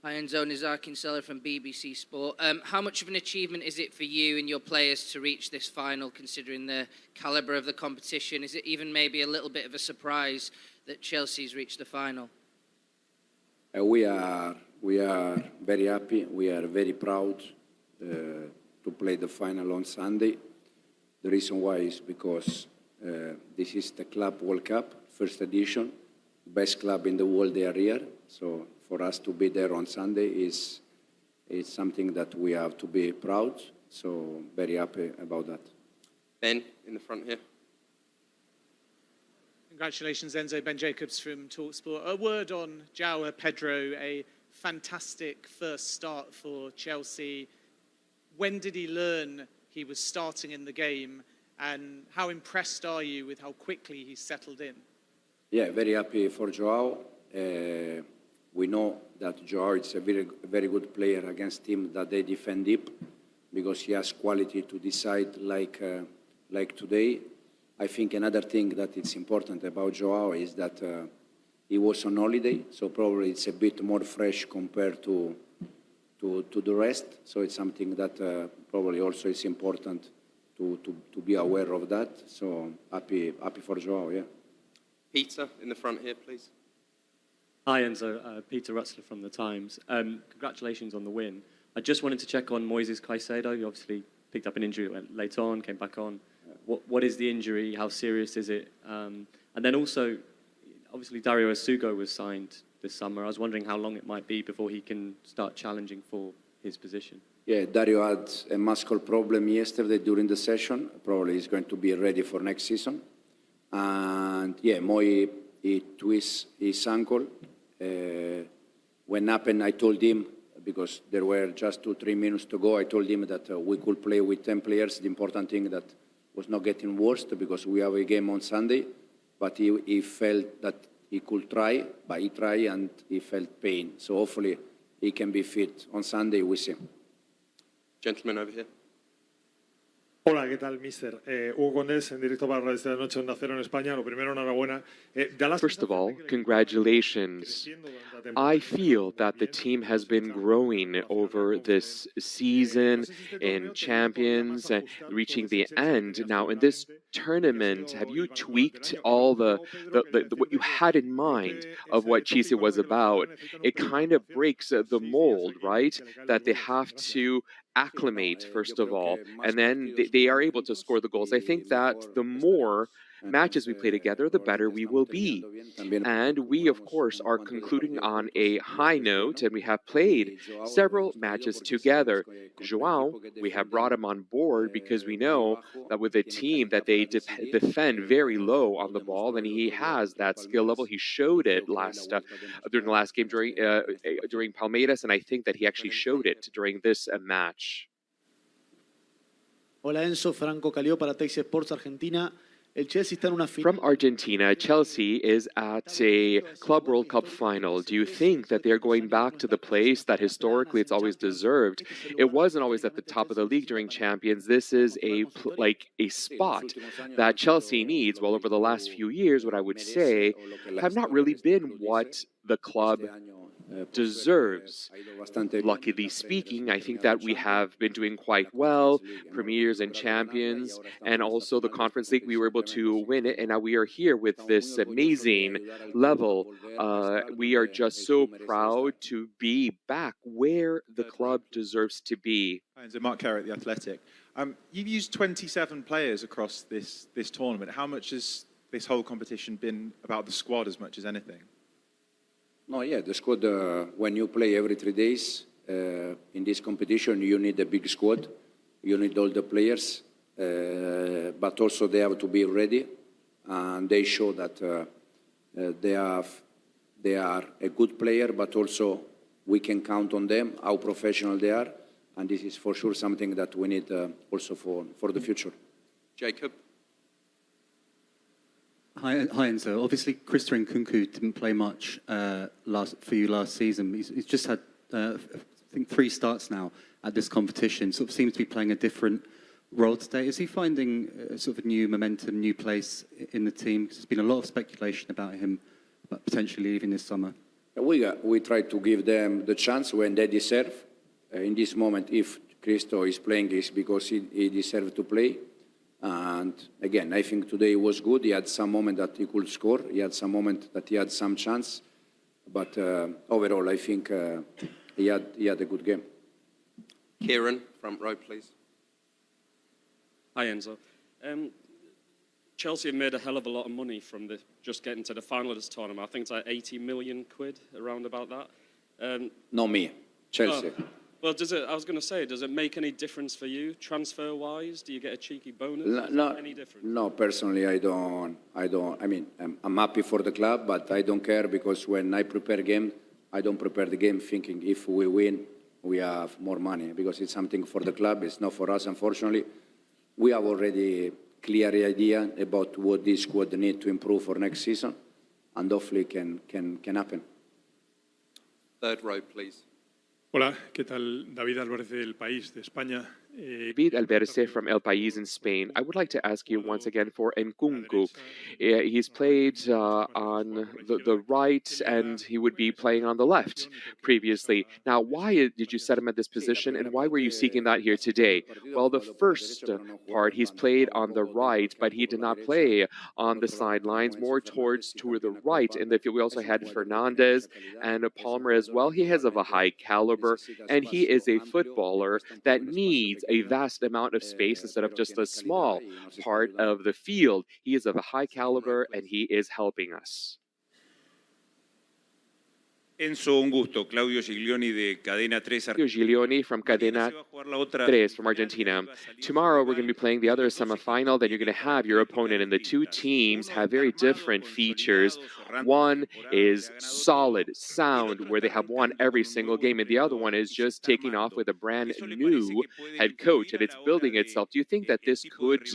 Hi, Enzo. Nizar Kinsella from BBC Sport. How much of an achievement is it for you and your players to reach this final, considering the calibre of the competition? Is it even maybe a little bit of a surprise that Chelsea's reached the final? We are very happy. We are very proud to play the final on Sunday. The reason why is because this is the Club World Cup, first edition. Best club in the world, they are here. So for us to be there on Sunday is something that we have to be proud. So very happy about that. Ben, in the front here. Congratulations, Enzo. Ben Jacobs from TalkSport. A word on João Pedro, a fantastic first start for Chelsea. When did he learn he was starting in the game, and how impressed are you with how quickly he settled in? Yeah, very happy for João. We know that João is a very good player against teams that they defend deep, because he has quality to decide like today. I think another thing that is important about João is that he was on holiday, so probably it's a bit more fresh compared to the rest. So it's something that probably also is important to be aware of that. So happy for João, yeah. Peter, in the front here, please. Hi, Enzo. Peter Rutzler from The Times. Congratulations on the win. I just wanted to check on Moises Caicedo. You obviously picked up an injury, went late on, came back on. What is the injury? How serious is it? And then also, obviously, Dario Asugo was signed this summer. I was wondering how long it might be before he can start challenging for his position. Yeah, Dario had a muscle problem yesterday during the session. Probably he's going to be ready for next season. And yeah, Moi, he twists his ankle. When happened, I told him, because there were just 2-3 minutes to go, I told him that we could play with 10 players. The important thing that was not getting worse, because we have a game on Sunday, but he felt that he could try, but he tried and he felt pain. So hopefully he can be fit on Sunday, we see. Gentleman over here. Hola, ¿qué tal, mister? Hugo Condés, en directo para Radio Noche Onda Cero en España. Lo primero, enhorabuena. First of all, congratulations. I feel that the team has been growing over this season in Champions, reaching the end. Now, in this tournament, have you tweaked all the what you had in mind of what Chelsea was about? It kind of breaks the mold, right? That they have to acclimate, first of all, and then they are able to score the goals. I think that the more matches we play together, the better we will be. And we, of course, are concluding on a high note, and we have played several matches together. João, we have brought him on board because we know that with a team that they defend very low on the ball, and he has that skill level. He showed it during the last game during Palmeiras, and I think that he actually showed it during this match. Hola Enzo, Franco Calio para Tex Sports Argentina. From Argentina, Chelsea is at a Club World Cup final. Do you think that they're going back to the place that historically it's always deserved? It wasn't always at the top of the league during Champions. This is a spot that Chelsea needs. Well, over the last few years, what I would say have not really been what the club deserves. Luckily speaking, I think that we have been doing quite well, Premiers and Champions, and also the Conference League, we were able to win it, and now we are here with this amazing level. We are just so proud to be back where the club deserves to be. So Mark Kerr at The Athletic. You've used 27 players across this tournament. How much has this whole competition been about the squad as much as anything? No, yeah, the squad, when you play every 3 days in this competition, you need a big squad. You need all the players, but also they have to be ready. And they show that they are a good player, but also we can count on them, how professional they are. And this is for sure something that we need also for the future. Jacob? Hi Enzo. Obviously, Christopher Nkunku didn't play much for you last season. He's just had, I think, 3 starts now at this competition. Sort of seems to be playing a different role today. Is he finding sort of a new momentum, new place in the team? Because there's been a lot of speculation about him potentially leaving this summer. We try to give them the chance when they deserve. In this moment, if Cristo is playing, is because he deserved to play. And again, I think today was good. He had some moment that he could score. He had some moment that he had some chance. But overall, I think he had a good game. Kieran, front row, please. Hi, Enzo. Chelsea have made a hell of a lot of money from just getting to the final of this tournament. I think it's like 80 million quid, around about that. Not me, Chelsea. Oh, well, I was going to say, does it make any difference for you, transfer-wise? Do you get a cheeky bonus? No, Any difference? no, personally, I don't. I mean, I'm happy for the club, but I don't care because when I prepare game, I don't prepare the game thinking if we win, we have more money because it's something for the club. It's not for us, unfortunately. We have already clear idea about what this squad need to improve for next season, and hopefully can happen. Third row, please. Hola, ¿qué tal? David Álvarez del País, de España. David Alberce from El País in Spain. I would like to ask you once again for Nkunku. He's played on the right and he would be playing on the left previously. Now, why did you set him at this position and why were you seeking that here today? Well, the first part, he's played on the right, but he did not play on the sidelines, more towards to the right. And we also had Fernandez and Palmer as well. He is of a high caliber and he is a footballer that needs a vast amount of space instead of just a small part of the field. He is of a high caliber and he is helping us. Enzo, un gusto. Claudio Giglioni de Cadena 3. Claudio Giglioni from Cadena 3 from Argentina. Tomorrow we're going to be playing the other semifinal. Then you're going to have your opponent, and the two teams have very different features. One is solid, sound, where they have won every single game, and the other one is just taking off with a brand new head coach, and it's building itself. Do you think that this could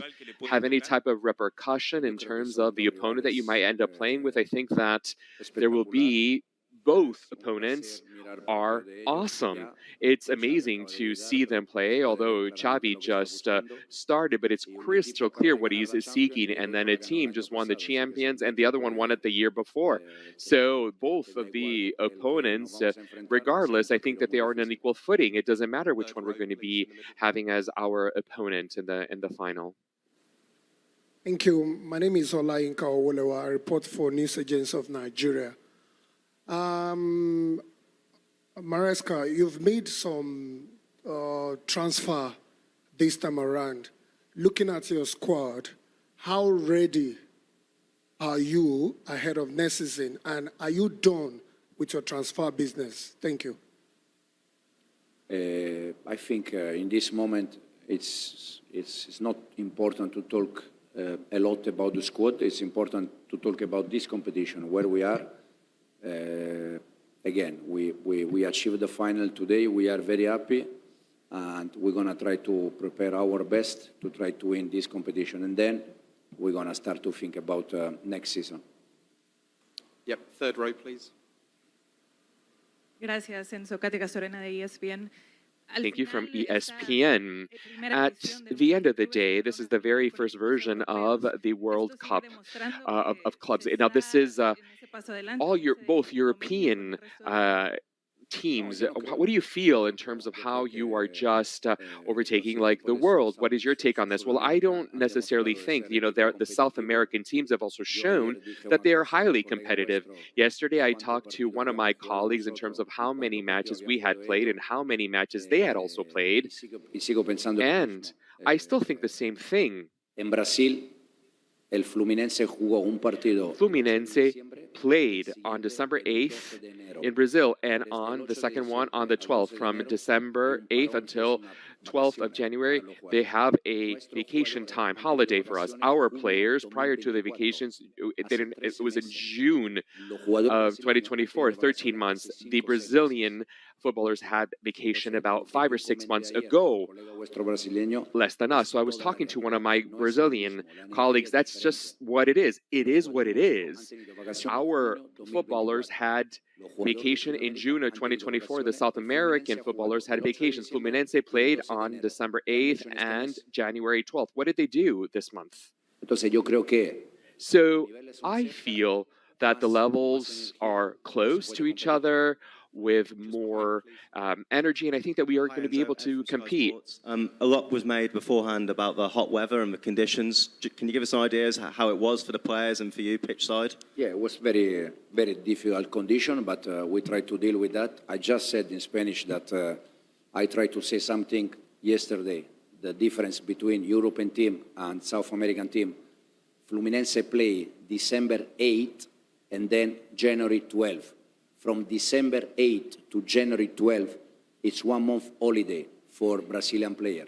have any type of repercussion in terms of the opponent that you might end up playing with? I think that there will be both opponents are awesome. It's amazing to see them play, although Xavi just started, but it's crystal clear what he's seeking. And then a team just won the champions, and the other one won it the year before. So both of the opponents, regardless, I think that they are on an equal footing. It doesn't matter which one we're going to be having as our opponent in the final. Thank you. My name is Olayinka Owolewa. I report for News Agency of Nigeria. Maresca, you've made some transfer this time around. Looking at your squad, how ready are you ahead of next season? And are you done with your transfer business? Thank you. I think in this moment it's not important to talk a lot about the squad. It's important to talk about this competition, where we are. Again, we achieved the final today. We are very happy, and we're going to try to prepare our best to try to win this competition. And then we're going to start to think about next season. Yep, third row, please. Gracias, Enzo. Katia Castorena de ESPN. Thank you from ESPN. At the end of the day, this is the very first version of the World Cup of clubs. Now, this is both European teams. What do you feel in terms of how you are just overtaking like the world? What is your take on this? Well, I don't necessarily think, the South American teams have also shown that they are highly competitive. Yesterday, I talked to one of my colleagues in terms of how many matches we had played and how many matches they had also played. And I still think the same thing. En Brasil, el Fluminense jugó un partido. Fluminense played on December 8th in Brazil, and on the second one on the 12th. From December 8th until 12th of January, they have a vacation time, holiday for us. Our players, prior to the vacations, it was in June of 2024, 13 months. The Brazilian footballers had vacation about 5 or 6 months ago, less than us. So I was talking to one of my Brazilian colleagues. That's just what it is. It is what it is. Our footballers had vacation in June of 2024. The South American footballers had vacations. Fluminense played on December 8th and January 12th. What did they do this month? So I feel that the levels are close to each other with more energy, and I think that we are going to be able to compete. A lot was made beforehand about the hot weather and the conditions. Can you give us ideas how it was for the players and for you pitch side? Yeah, it was very, very difficult condition, but we tried to deal with that. I just said in Spanish that I tried to say something yesterday, the difference between European team and South American team. Fluminense play December 8 and then January 12. From December 8 to January 12, it's 1 month holiday for Brazilian player.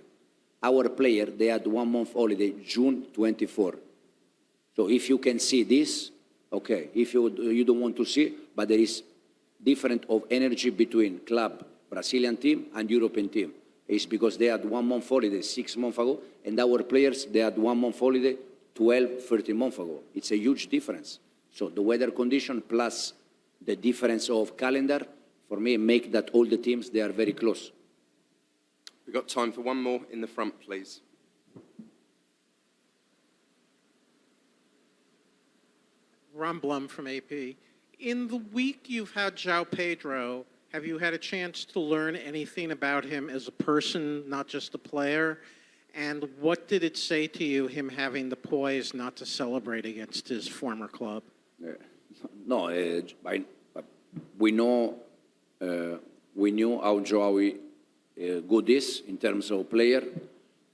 Our player, they had 1 month holiday June 24. So if you can see this, okay. If you don't want to see, but there is different of energy between club, Brazilian team and European team. It's because they had 1 month holiday 6 months ago, and our players, they had 1 month holiday 12, 13 months ago. It's a huge difference. So the weather condition plus the difference of calendar, for me, make that all the teams, they are very close. We've got time for one more in the front, please. Ron Blum from AP. In the week you've had João Pedro, have you had a chance to learn anything about him as a person, not just a player? And what did it say to you, him having the poise not to celebrate against his former club? No, we knew how João good is in terms of player.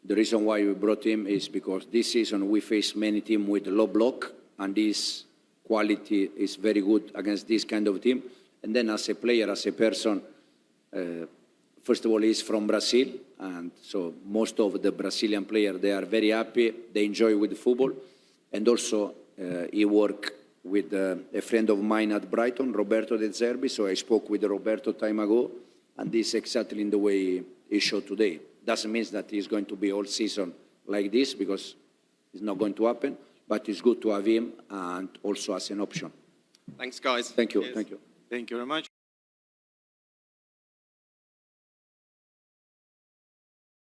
The reason why we brought him is because this season we faced many teams with low block, and this quality is very good against this kind of team. And then as a player, as a person, first of all, he's from Brazil, and so most of the Brazilian players, they are very happy, they enjoy with football. And also, he worked with a friend of mine at Brighton, Roberto De Zerbi, so I spoke with Roberto time ago, and this is exactly in the way he showed today. Doesn't mean that he's going to be all season like this, because it's not going to happen, but it's good to have him and also as an option. Thanks, guys. Thank you. Cheers. Thank you. Thank you very much.